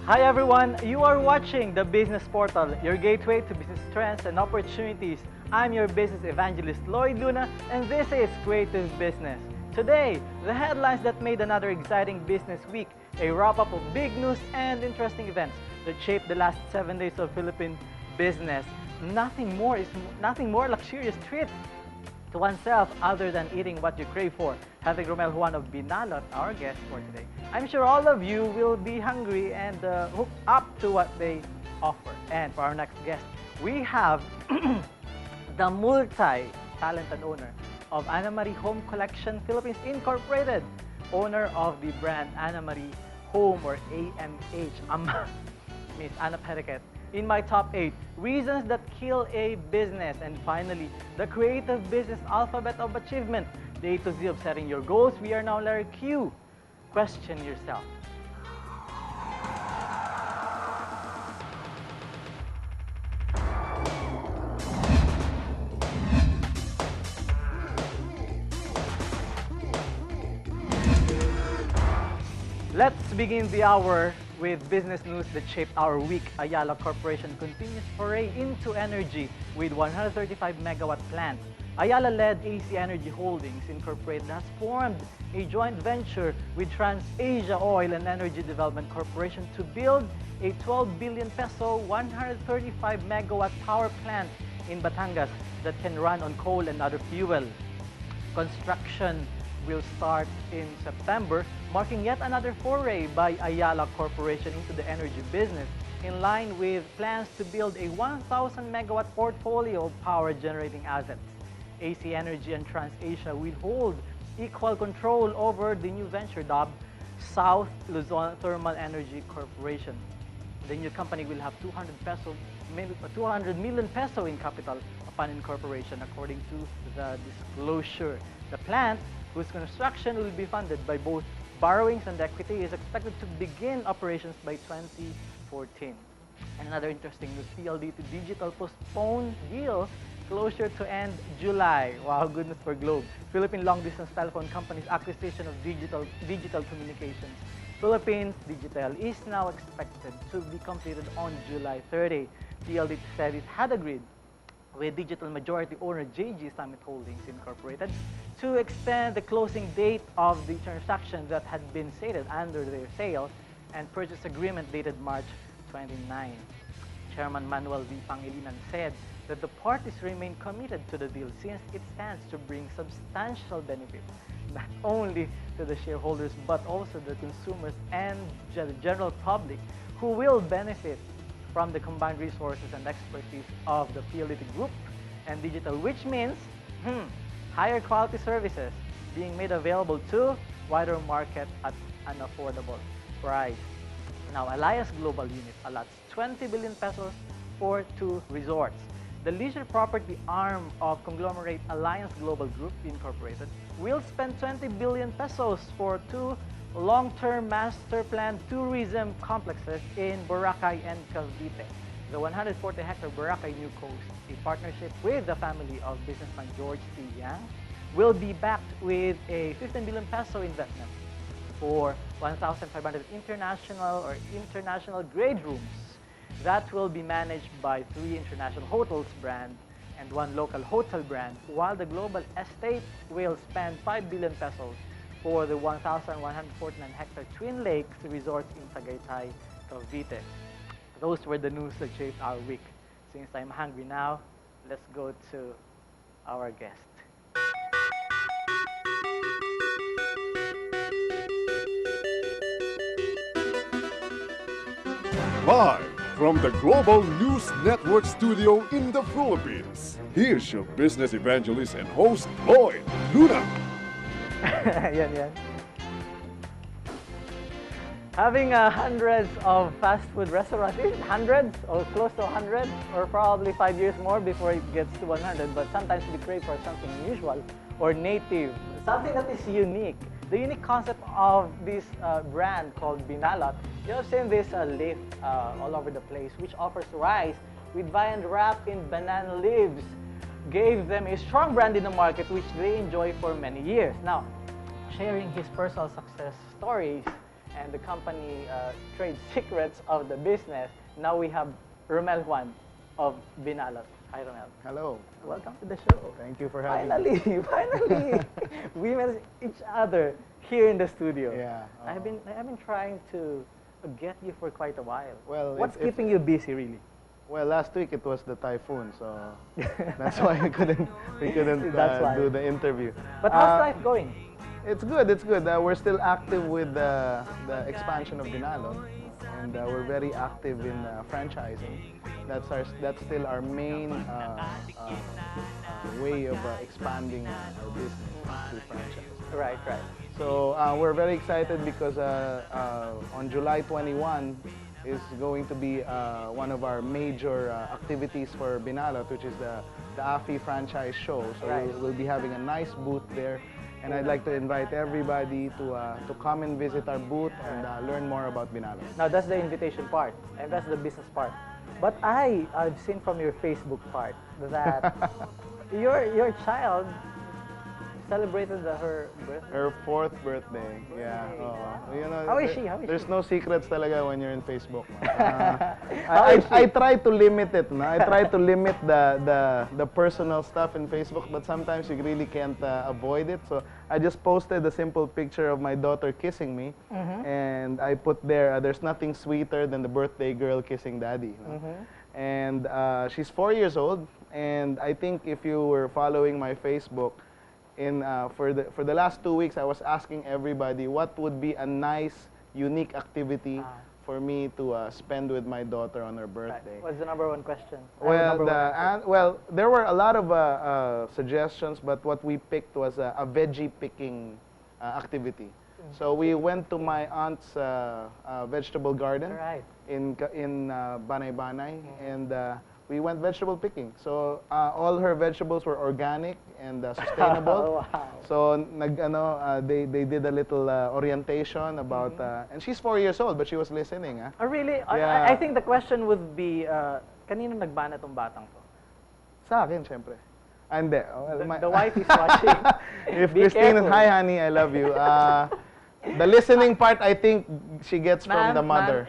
Hi everyone, you are watching the Business Portal, your gateway to business trends and opportunities. I'm your business evangelist Lloyd Luna, and this is Creative Business. Today, the headlines that made another exciting business week, a wrap-up of big news and interesting events that shaped the last 7 days of Philippine business. Nothing more luxurious treat to oneself other than eating what you crave for. Having Rommel Juan of Binalot, our guest for today. I'm sure all of you will be hungry and hooked up to what they offer. And for our next guest, we have the multi-talented owner of Anna Marie Home Collection Philippines Incorporated, owner of the brand Anna Marie Home or AMH, Miss Anna Periquet. In my top 8 reasons that kill a business. And finally, the creative business alphabet of achievement, the A to Z of setting your goals. We are now letter Q. Question yourself. Let's begin the hour with business news that shaped our week. Ayala Corporation continues foray into energy with 135 megawatt plant. Ayala-led AC Energy Holdings Incorporated has formed a joint venture with TransAsia Oil and Energy Development Corporation to build a 12 billion peso 135 megawatt power plant in Batangas that can run on coal and other fuel. Construction will start in September, marking yet another foray by Ayala Corporation into the energy business, in line with plans to build a 1,000 megawatt portfolio of power generating assets. AC Energy and TransAsia will hold equal control over the new venture dubbed South Luzon Thermal Energy Corporation. The new company will have 200 million peso in capital upon incorporation, according to the disclosure. The plant, whose construction will be funded by both borrowings and equity, is expected to begin operations by 2014. And another interesting news, PLDT Digital postponed deal closure to end July. Wow, goodness for Globe. Philippine long-distance telephone company's acquisition of digital communications. Philippines Digital is now expected to be completed on July 30. PLDT said it had agreed with digital majority owner JG Summit Holdings Incorporated to extend the closing date of the transaction that had been stated under their sale and purchase agreement dated March 29. Chairman Manuel V. Pangilinan said that the parties remain committed to the deal since it stands to bring substantial benefits not only to the shareholders but also the consumers and the general public, who will benefit from the combined resources and expertise of the PLDT Group and Digital, which means higher quality services being made available to wider market at an affordable price. Now, Alliance Global Unit allots 20 billion pesos for 2 resorts. The leisure property arm of conglomerate Alliance Global Group Incorporated will spend 20 billion pesos for 2 long-term master plan tourism complexes in Boracay and Cavite. The 140-hectare Boracay New Coast, a partnership with the family of businessman George T. Yang, will be backed with a 15 billion peso investment for 1,500 international grade rooms that will be managed by 3 international hotels brand and 1 local hotel brand, while the global estate will spend 5 billion pesos for the 1,149-hectare Twin Lakes Resort in Tagaytay, Cavite. Those were the news that shaped our week. Since I'm hungry now, let's go to our guest. Live from the Global News Network studio in the Philippines, here's your business evangelist and host, Lloyd Luna. Yan. Having hundreds of fast food restaurants, is it hundreds or close to 100, or probably 5 years more before it gets to 100, but sometimes we crave for something unusual or native, something that is unique. The unique concept of this brand called Binalot, you have seen this leaf all over the place, which offers rice with viand wrapped in banana leaves, gave them a strong brand in the market, which they enjoy for many years. Now, sharing his personal success stories and the company trade secrets of the business. Now we have Rommel Juan of Binalot. Hi, Rommel. Hello. Welcome to the show. Thank you for having me. Finally, we met each other here in the studio. Yeah. I've been trying to get you for quite a while. Well, what's keeping you busy, really? Well, last week it was the typhoon, so that's why we couldn't do the interview. But how's life going? It's good. It's good. We're still active with the expansion of Binalot, and we're very active in franchising. That's still our main way of expanding our business through franchise. Right. So we're very excited because on July 21 is going to be one of our major activities for Binalot, which is the AFI franchise show. So we'll be having a nice booth there. And I'd like to invite everybody to come and visit our booth and learn more about Binalot. Now that's the invitation part, and that's the business part. But I've seen from your Facebook part that your child celebrated her birthday. Her 4th birthday. Yeah. You know, How is she? There's no secrets talaga when you're in Facebook. I try to limit it. No? I try to limit the personal stuff in Facebook, but sometimes you really can't avoid it. So I just posted a simple picture of my daughter kissing me, and I put there, there's nothing sweeter than the birthday girl kissing daddy. No? And she's 4 years old, and I think if you were following my Facebook, for the last 2 weeks, I was asking everybody what would be a nice, unique activity for me to spend with my daughter on her birthday. What's the number one question? Well, there were a lot of suggestions, but what we picked was a veggie picking activity. So we went to my aunt's vegetable garden in Banay, and we went vegetable picking. So all her vegetables were organic and sustainable. Wow. So they did a little orientation about, and she's 4 years old, but she was listening. Oh, really? Yeah. I think the question would be, kanino nagbana tong batang to? Sa akin, syempre. Hindi. The wife is watching. If Christine is, hi honey, I love you. The listening part, I think she gets from the mother.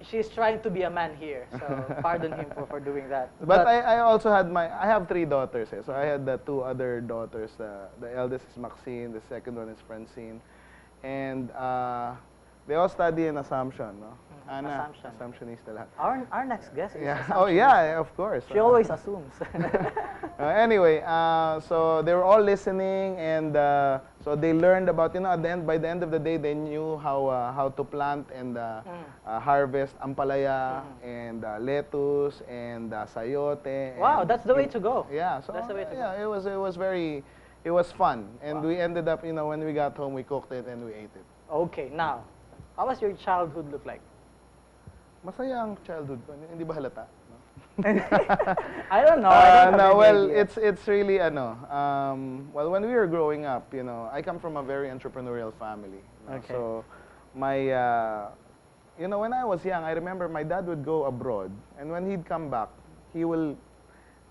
She's trying to be a man here, so pardon him for doing that. But I also had I have 3 daughters. So I had the 2 other daughters. The eldest is Maxine, the second one is Francine. And they all study in Assumption, no? Ana, Assumptionista lahat. Our next guest is Assumptionista. Oh yeah, of course. She always assumes. Anyway, so they were all listening, and so they learned about, by the end of the day, they knew how to plant and harvest ampalaya and lettuce and sayote. Wow, that's the way to go. Yeah, so that's the way to go. It was fun, and we ended up, when we got home, we cooked it and we ate it. Okay, now, how was your childhood look like? Masaya ang childhood ko. Hindi ba halata? No? I don't know. No, well, it's really well, when we were growing up, I come from a very entrepreneurial family. Okay. So my when I was young, I remember my dad would go abroad, and when he'd come back, he will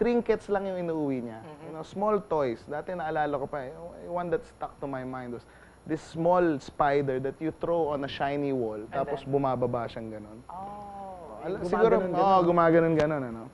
trinkets lang yung inuuwi niya. Small toys. Dati naalala ko pa, one that stuck to my mind was this small spider that you throw on a shiny wall, tapos bumababa siyang ganon. Oh. Siguro, gumaganon-ganon,